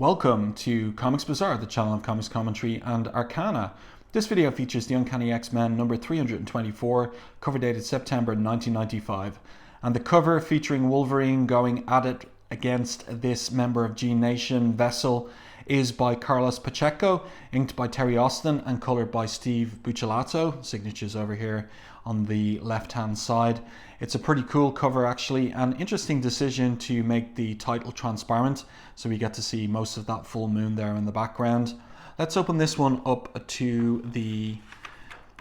Welcome to Comics Bazaar, the channel of comics commentary and arcana. This video features the Uncanny X-Men number 324, cover dated September 1995. And the cover featuring Wolverine going at it against this member of G Nation, Vessel, is by Carlos Pacheco, inked by Terry Austin and colored by Steve Buccellato. Signatures over here on the left hand side. It's a pretty cool cover actually, an interesting decision to make the title transparent so we get to see most of that full moon there in the background. Let's open this one up to the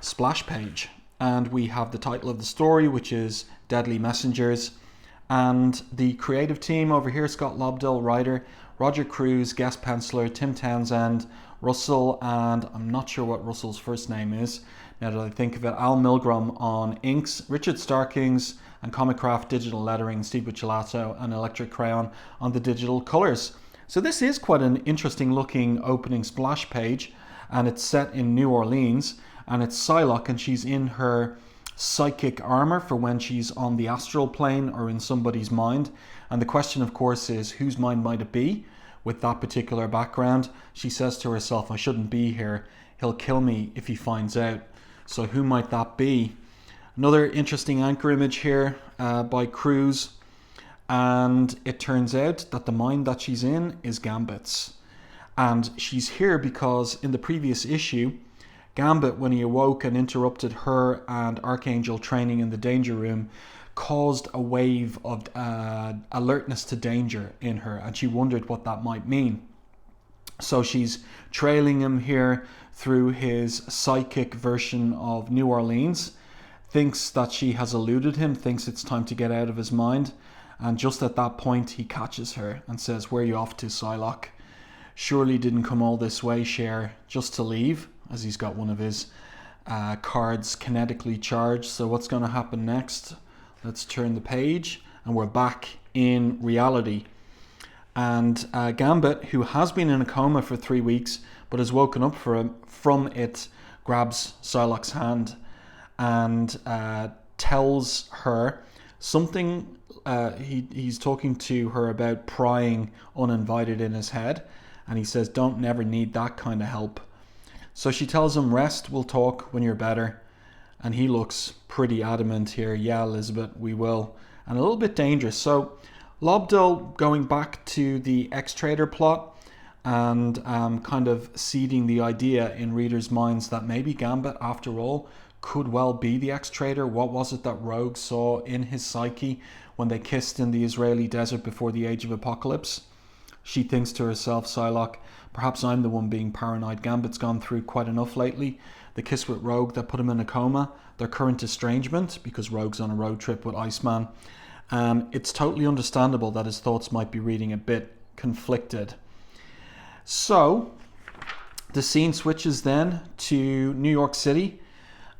splash page, and we have the title of the story, which is Deadly Messengers, and the creative team over here: Scott Lobdell, writer, Roger Cruz, guest penciler, Tim Townsend, Russell, and I'm not sure what Russell's first name is now that I think of it, Al Milgram on inks, Richard Starkings and Comicraft digital lettering, Steve Buccellato and Electric Crayon on the digital colors. So this is quite an interesting looking opening splash page, and it's set in New Orleans, and it's Psylocke, and she's in her psychic armor for when she's on the astral plane or in somebody's mind. And the question, of course, is whose mind might it be with that particular background? She says to herself, I shouldn't be here. He'll kill me if he finds out. So who might that be? Another interesting anchor image here by Cruz. And it turns out that the mind that she's in is Gambit's. And she's here because in the previous issue, Gambit, when he awoke and interrupted her and Archangel training in the danger room, caused a wave of alertness to danger in her, and she wondered what that might mean. So she's trailing him here through his psychic version of New Orleans, thinks that she has eluded him, thinks it's time to get out of his mind, and just at that point he catches her and says, "Where are you off to, Psylocke? Surely didn't come all this way, Cher, just to leave?" As he's got one of his cards kinetically charged. So what's going to happen next? Let's turn the page, and we're back in reality. And Gambit, who has been in a coma for 3 weeks, but has woken up from it, grabs Psylocke's hand and tells her something. He's talking to her about prying uninvited in his head, and he says, "Don't never need that kind of help." So she tells him, "Rest, we'll talk when you're better." And he looks pretty adamant here. "Yeah, Elizabeth, we will." And a little bit dangerous. So Lobdell going back to the X-Trader plot and kind of seeding the idea in readers' minds that maybe Gambit, after all, could well be the X-Trader. What was it that Rogue saw in his psyche when they kissed in the Israeli desert before the Age of Apocalypse? She thinks to herself, Psylocke, perhaps I'm the one being paranoid. Gambit's gone through quite enough lately. The kiss with Rogue that put him in a coma, their current estrangement, because Rogue's on a road trip with Iceman. It's totally understandable that his thoughts might be reading a bit conflicted. So the scene switches then to New York City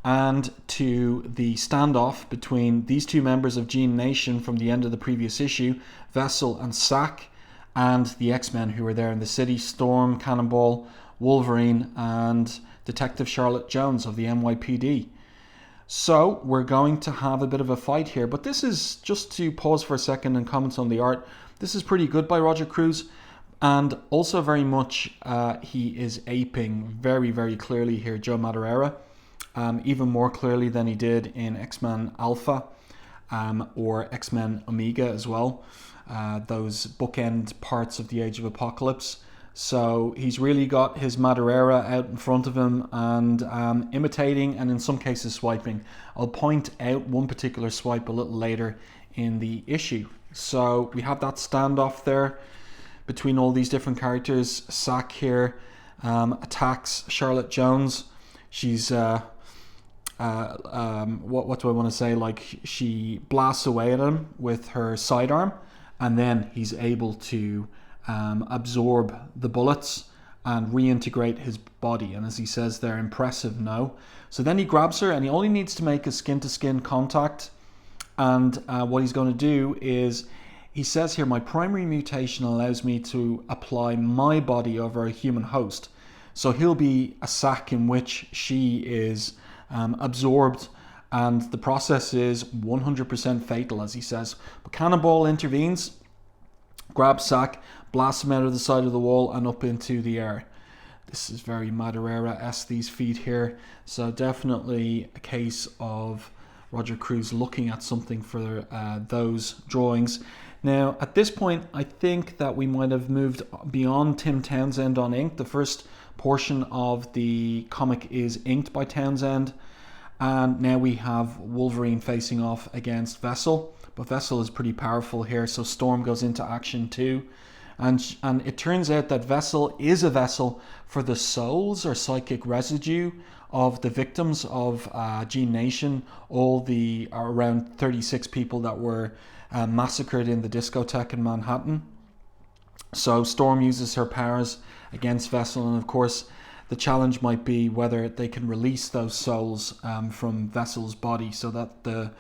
and to the standoff between these two members of G Nation from the end of the previous issue, Vessel and Sack, and the X-Men who were there in the city: Storm, Cannonball, Wolverine, and Detective Charlotte Jones of the NYPD. So we're going to have a bit of a fight here, but this is, just to pause for a second and comment on the art, this is pretty good by Roger Cruz, and also very much he is aping very, very clearly here Joe Madureira, even more clearly than he did in X-Men Alpha or X-Men Omega as well, those bookend parts of the Age of Apocalypse. So he's really got his Madureira out in front of him and imitating, and in some cases swiping. I'll point out one particular swipe a little later in the issue. So we have that standoff there between all these different characters. Sack here attacks Charlotte Jones. She's what do I want to say? Like, she blasts away at him with her sidearm, and then he's able to absorb the bullets and reintegrate his body. And as he says there, impressive, no? So then he grabs her, and he only needs to make a skin-to-skin contact. And what he's going to do is, he says here, my primary mutation allows me to apply my body over a human host. So he'll be a sack in which she is absorbed, and the process is 100% fatal, as he says. But Cannonball intervenes, grabs Sack, blasts him out of the side of the wall and up into the air. This is very Madureira-esque, these feet here. So definitely a case of Roger Cruz looking at something for those drawings. Now, at this point, I think that we might have moved beyond Tim Townsend on ink. The first portion of the comic is inked by Townsend. And now we have Wolverine facing off against Vessel. But Vessel is pretty powerful here, so Storm goes into action too. And it turns out that Vessel is a vessel for the souls or psychic residue of the victims of Gene Nation, all the around 36 people that were massacred in the discotheque in Manhattan. So Storm uses her powers against Vessel, and of course the challenge might be whether they can release those souls from Vessel's body so that the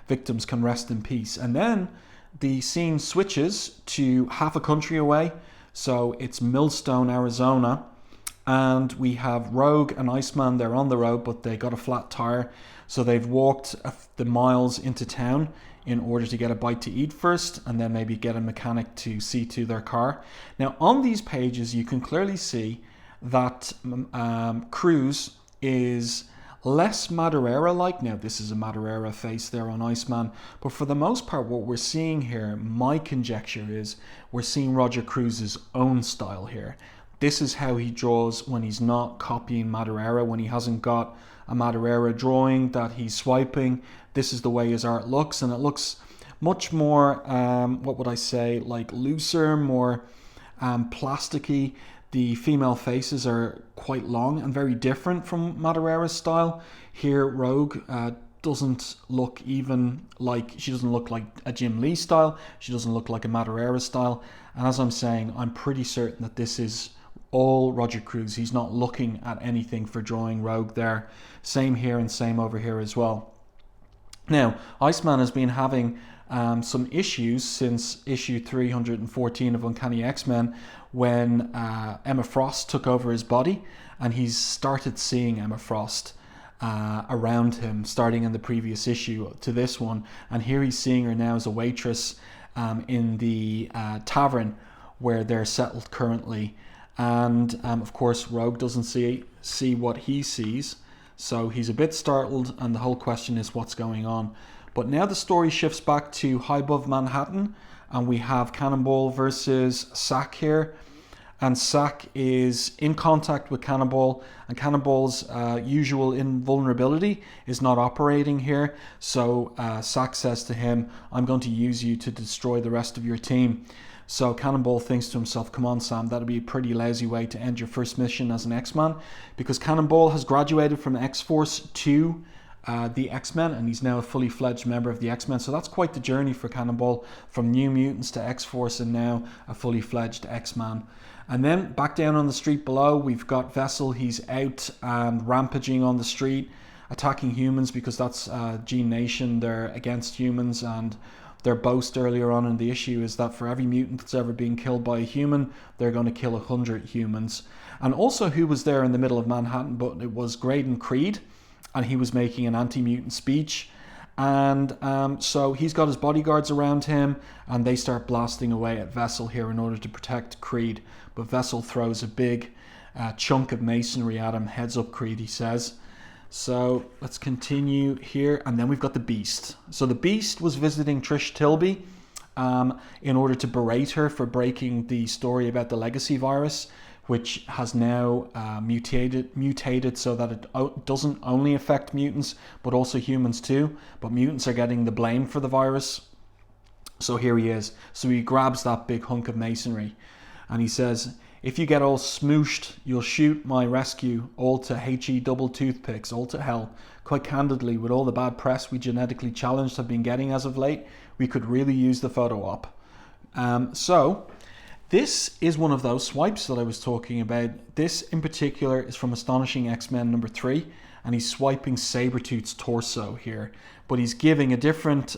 victims can rest in peace. And then the scene switches to half a country away, so it's Millstone, Arizona, and we have Rogue and Iceman. They're on the road, but they got a flat tire, so they've walked the miles into town in order to get a bite to eat first, and then maybe get a mechanic to see to their car. Now, on these pages, you can clearly see that Cruz is less Madureira-like. Now, this is a Madureira face there on Iceman, but for the most part, what we're seeing here, my conjecture is, we're seeing Roger Cruz's own style here. This is how he draws when he's not copying Madureira, when he hasn't got a Madureira drawing that he's swiping. This is the way his art looks, and it looks much more, what would I say, like looser, more plasticky. The female faces are quite long and very different from Madureira's style. Here, Rogue doesn't look even like, she doesn't look like a Jim Lee style. She doesn't look like a Madureira style. And as I'm saying, I'm pretty certain that this is all Roger Cruz. He's not looking at anything for drawing Rogue there. Same here and same over here as well. Now, Iceman has been having some issues since issue 314 of Uncanny X-Men, when Emma Frost took over his body, and he's started seeing Emma Frost around him, starting in the previous issue to this one, and here he's seeing her now as a waitress in the tavern where they're settled currently. And of course, Rogue doesn't see what he sees, so he's a bit startled, and the whole question is what's going on. But now the story shifts back to high above Manhattan, and we have Cannonball versus Sack here. And Sack is in contact with Cannonball, and Cannonball's usual invulnerability is not operating here. So Sack says to him, I'm going to use you to destroy the rest of your team. So Cannonball thinks to himself, come on, Sam, that'll be a pretty lousy way to end your first mission as an X-Man, because Cannonball has graduated from X-Force to the X-Men, and he's now a fully fledged member of the X-Men. So that's quite the journey for Cannonball, from New Mutants to X-Force and now a fully fledged X-Man. And then back down on the street below, we've got Vessel. He's out and rampaging on the street, attacking humans, because that's Gene Nation. They're against humans, and their boast earlier on in the issue is that for every mutant that's ever been killed by a human, they're going to kill 100 humans. And also, who was there in the middle of Manhattan, but it was Graydon Creed, and he was making an anti-mutant speech. And so he's got his bodyguards around him, and they start blasting away at Vessel here in order to protect Creed. But Vessel throws a big chunk of masonry at him. Heads up, Creed, he says. So let's continue here, and then we've got the Beast. So the Beast was visiting Trish Tilby in order to berate her for breaking the story about the legacy virus, which has now mutated so that it doesn't only affect mutants, but also humans too. But mutants are getting the blame for the virus. So here he is. So he grabs that big hunk of masonry, and he says, if you get all smooshed, you'll shoot my rescue all to HE double toothpicks, all to hell. Quite candidly, with all the bad press we genetically challenged have been getting as of late, we could really use the photo op. So this is one of those swipes that I was talking about. This in particular is from Astonishing X-Men number 3, and he's swiping Sabretooth's torso here, but he's giving a different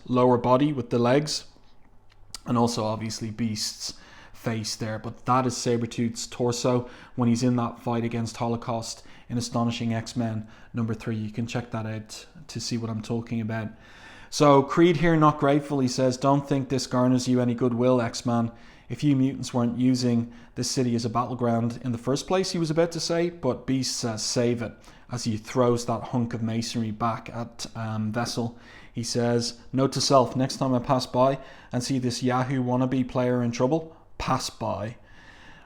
lower body with the legs, and also obviously Beast's face there. But that is Sabretooth's torso when he's in that fight against Holocaust in Astonishing X-Men number 3. You can check that out to see what I'm talking about. So Creed here, not grateful, he says, don't think this garners you any goodwill, X-Man. If you mutants weren't using this city as a battleground in the first place, he was about to say, but Beast says save it, as he throws that hunk of masonry back at Vessel. He says, note to self, next time I pass by and see this Yahoo wannabe player in trouble, pass by.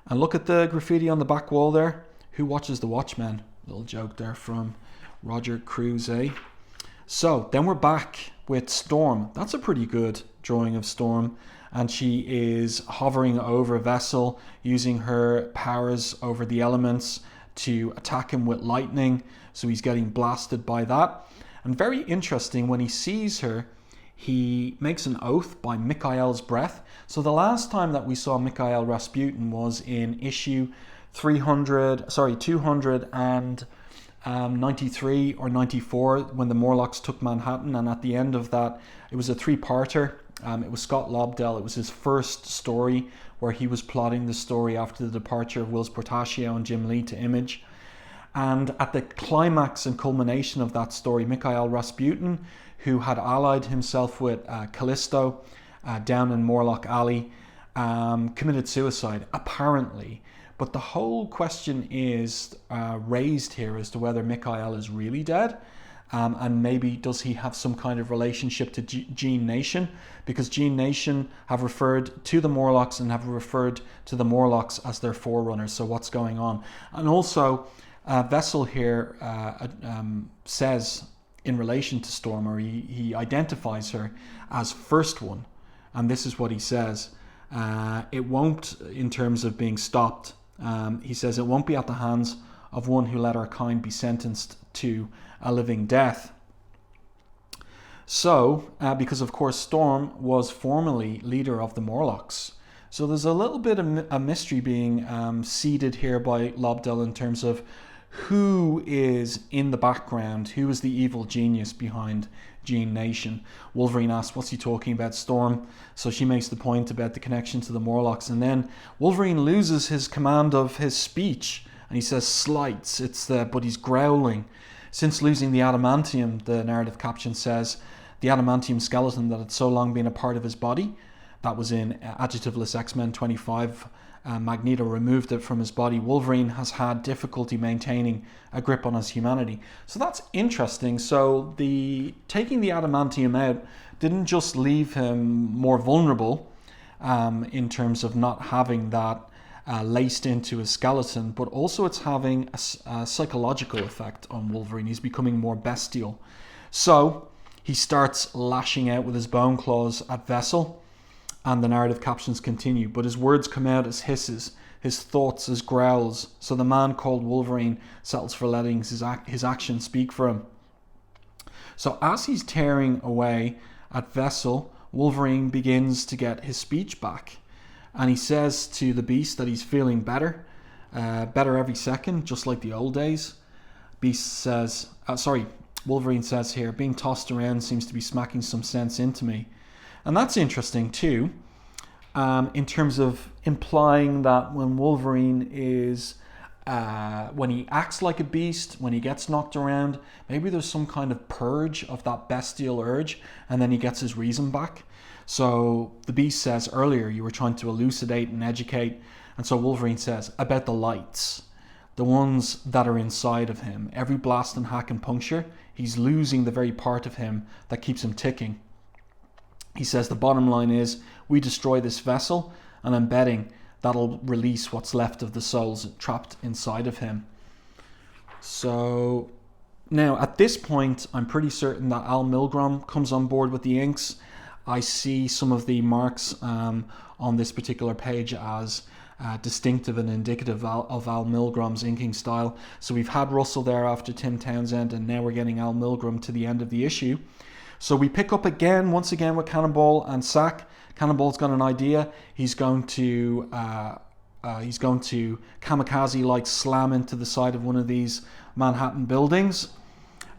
And look at the graffiti on the back wall there. Who watches the Watchmen? Little joke there from Roger Cruz, eh? So then we're back with Storm. That's a pretty good drawing of Storm. And she is hovering over Vessel, using her powers over the elements to attack him with lightning. So he's getting blasted by that. And very interesting, when he sees her, he makes an oath by Mikhail's breath. So the last time that we saw Mikhail Rasputin was in issue 293 or 94, when the Morlocks took Manhattan. And at the end of that, it was a three-parter. It was Scott Lobdell. It was his first story where he was plotting the story after the departure of Whilce Portacio and Jim Lee to Image. And at the climax and culmination of that story, Mikhail Rasputin, who had allied himself with Callisto down in Morlock Alley, committed suicide, apparently. But the whole question is raised here as to whether Mikhail is really dead. And maybe does he have some kind of relationship to Gene Nation? Because Gene Nation have referred to the Morlocks and have referred to the Morlocks as their forerunners. So what's going on? And also, Vessel here says in relation to Storm, or he identifies her as First One. And this is what he says. It won't, in terms of being stopped, he says, it won't be at the hands of one who let our kind be sentenced to a living death. So, because of course Storm was formerly leader of the Morlocks. So there's a little bit of a mystery being seeded here by Lobdell in terms of who is in the background, who is the evil genius behind Gene Nation. Wolverine asks, what's he talking about, Storm? So she makes the point about the connection to the Morlocks, and then Wolverine loses his command of his speech, and he says slights, but he's growling. Since losing the adamantium, the narrative caption says, the adamantium skeleton that had so long been a part of his body, that was in Adjectiveless X-Men 25, Magneto removed it from his body. Wolverine has had difficulty maintaining a grip on his humanity. So that's interesting. So taking the adamantium out didn't just leave him more vulnerable in terms of not having that laced into his skeleton, but also it's having a psychological effect on Wolverine. He's becoming more bestial. So he starts lashing out with his bone claws at Vessel. And the narrative captions continue, but his words come out as hisses, his thoughts as growls. So the man called Wolverine settles for letting his actions speak for him. So as he's tearing away at Vessel, Wolverine begins to get his speech back. And he says to the Beast that he's feeling better every second, just like the old days. Wolverine says here, being tossed around seems to be smacking some sense into me. And that's interesting too, in terms of implying that when Wolverine is, when he acts like a beast, when he gets knocked around, maybe there's some kind of purge of that bestial urge, and then he gets his reason back. So the Beast says earlier, you were trying to elucidate and educate, and so Wolverine says, about the lights, the ones that are inside of him. Every blast and hack and puncture, he's losing the very part of him that keeps him ticking. He says the bottom line is, we destroy this vessel, and I'm betting that'll release what's left of the souls trapped inside of him. So now at this point, I'm pretty certain that Al Milgram comes on board with the inks. I see some of the marks on this particular page as distinctive and indicative of Al Milgram's inking style. So we've had Russell there after Tim Townsend, and now we're getting Al Milgram to the end of the issue. So we pick up once again with Cannonball and Sack. Cannonball's got an idea. He's going to kamikaze-like slam into the side of one of these Manhattan buildings,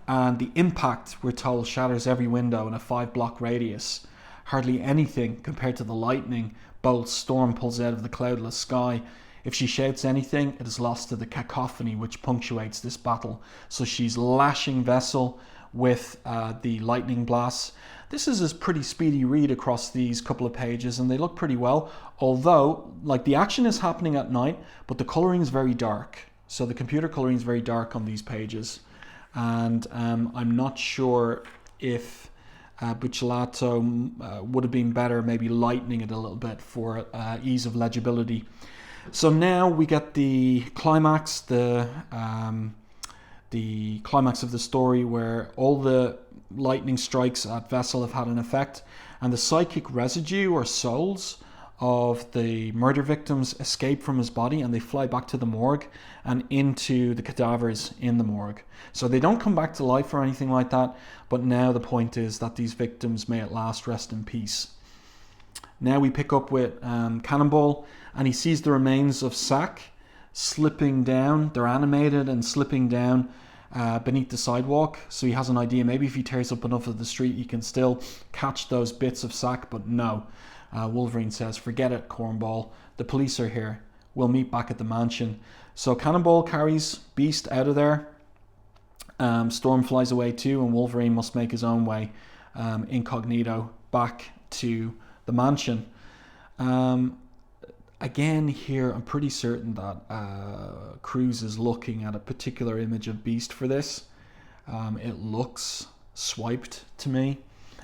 and the impact, we're told, shatters every window in a 5-block radius. Hardly anything compared to the lightning bolt Storm pulls out of the cloudless sky. If she shouts anything, it is lost to the cacophony which punctuates this battle. So she's lashing Vessel with the lightning blasts, This is a pretty speedy read across these couple of pages, and they look pretty well, although like the action is happening at night, but the coloring is very dark. So the computer coloring is very dark on these pages, and I'm not sure if Buccellato would have been better maybe lightening it a little bit for ease of legibility. So now we get the climax, the climax of the story, where all the lightning strikes at Vessel have had an effect, and the psychic residue or souls of the murder victims escape from his body, and they fly back to the morgue and into the cadavers in the morgue. So they don't come back to life or anything like that, but now the point is that these victims may at last rest in peace. Now we pick up with Cannonball, and he sees the remains of Sack slipping down. They're animated and slipping down beneath the sidewalk. So he has an idea, maybe if he tears up enough of the street, he can still catch those bits of Sack, but no. Wolverine says, forget it, cornball. The police are here. We'll meet back at the mansion. So Cannonball carries Beast out of there. Storm flies away too, and Wolverine must make his own way incognito back to the mansion. Again here, I'm pretty certain that Cruz is looking at a particular image of Beast for this. It looks swiped to me.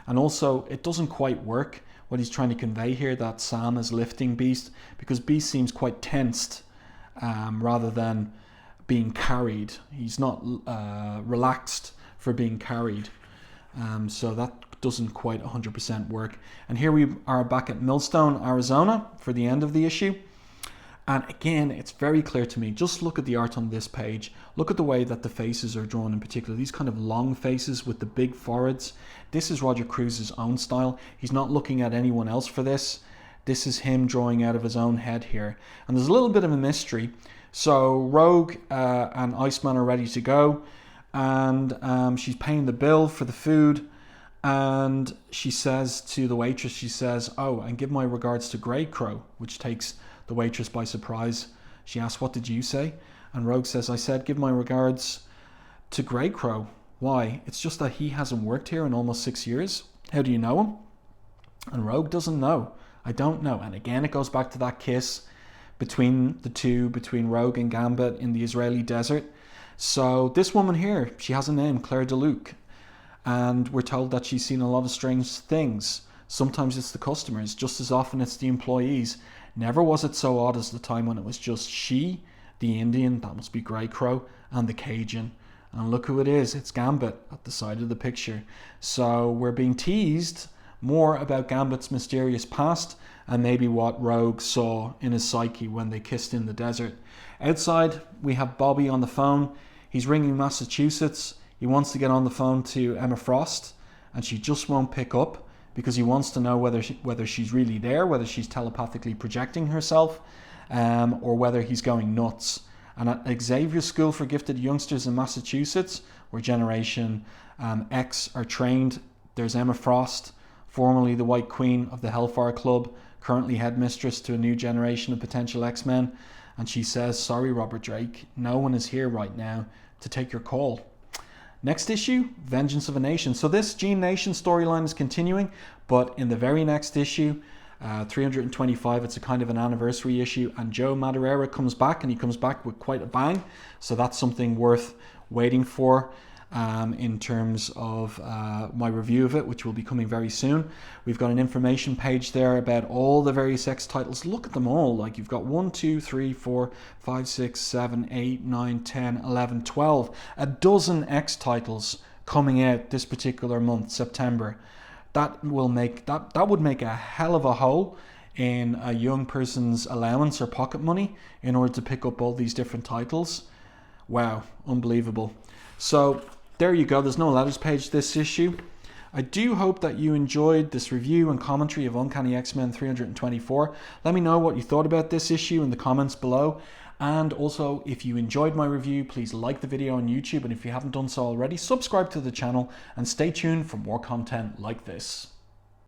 And also, it doesn't quite work what he's trying to convey here, that Sam is lifting Beast, because Beast seems quite tensed rather than being carried. He's not relaxed for being carried. So that doesn't quite 100% work. And here we are back at Millstone, Arizona for the end of the issue. And again, it's very clear to me. Just look at the art on this page. Look at the way that the faces are drawn in particular. These kind of long faces with the big foreheads. This is Roger Cruz's own style. He's not looking at anyone else for this. This is him drawing out of his own head here. And there's a little bit of a mystery. So Rogue and Iceman are ready to go. And she's paying the bill for the food. And she says to the waitress, she says, oh, and give my regards to Grey Crow, which takes the waitress by surprise. She asks, what did you say? And Rogue says, I said, give my regards to Grey Crow. Why? It's just that he hasn't worked here in almost 6 years. How do you know him? And Rogue doesn't know. I don't know. And again, it goes back to that kiss between the two, between Rogue and Gambit in the Israeli desert. So this woman here, she has a name, Claire DeLuc. And we're told that she's seen a lot of strange things. Sometimes it's the customers, just as often it's the employees. Never was it so odd as the time when it was just she, the Indian, that must be Grey Crow, and the Cajun. And look who it is, it's Gambit at the side of the picture. So we're being teased more about Gambit's mysterious past and maybe what Rogue saw in his psyche when they kissed in the desert. Outside, we have Bobby on the phone. He's ringing Massachusetts. He wants to get on the phone to Emma Frost, and she just won't pick up because he wants to know whether she's really there, whether she's telepathically projecting herself, or whether he's going nuts. And at Xavier's School for Gifted Youngsters in Massachusetts, where Generation X are trained, there's Emma Frost, formerly the White Queen of the Hellfire Club, currently headmistress to a new generation of potential X-Men. And she says, sorry, Robert Drake, no one is here right now to take your call. Next issue, Vengeance of a Nation. So this Gene Nation storyline is continuing, but in the very next issue, 325, it's a kind of an anniversary issue, and Joe Madureira comes back, and he comes back with quite a bang. So that's something worth waiting for in terms of my review of it, which will be coming very soon. We've got an information page there about all the various X titles. Look at them all. Like, you've got 1, 2, 3, 4, 5, 6, 7, 8, 9, 10, 11, 12. A dozen X titles coming out this particular month, September. That will make that would make a hell of a hole in a young person's allowance or pocket money in order to pick up all these different titles. Wow, unbelievable. So there you go. There's no letters page this issue. I do hope that you enjoyed this review and commentary of Uncanny X-Men 324. Let me know what you thought about this issue in the comments below. And also, if you enjoyed my review, please like the video on YouTube. And if you haven't done so already, subscribe to the channel and stay tuned for more content like this.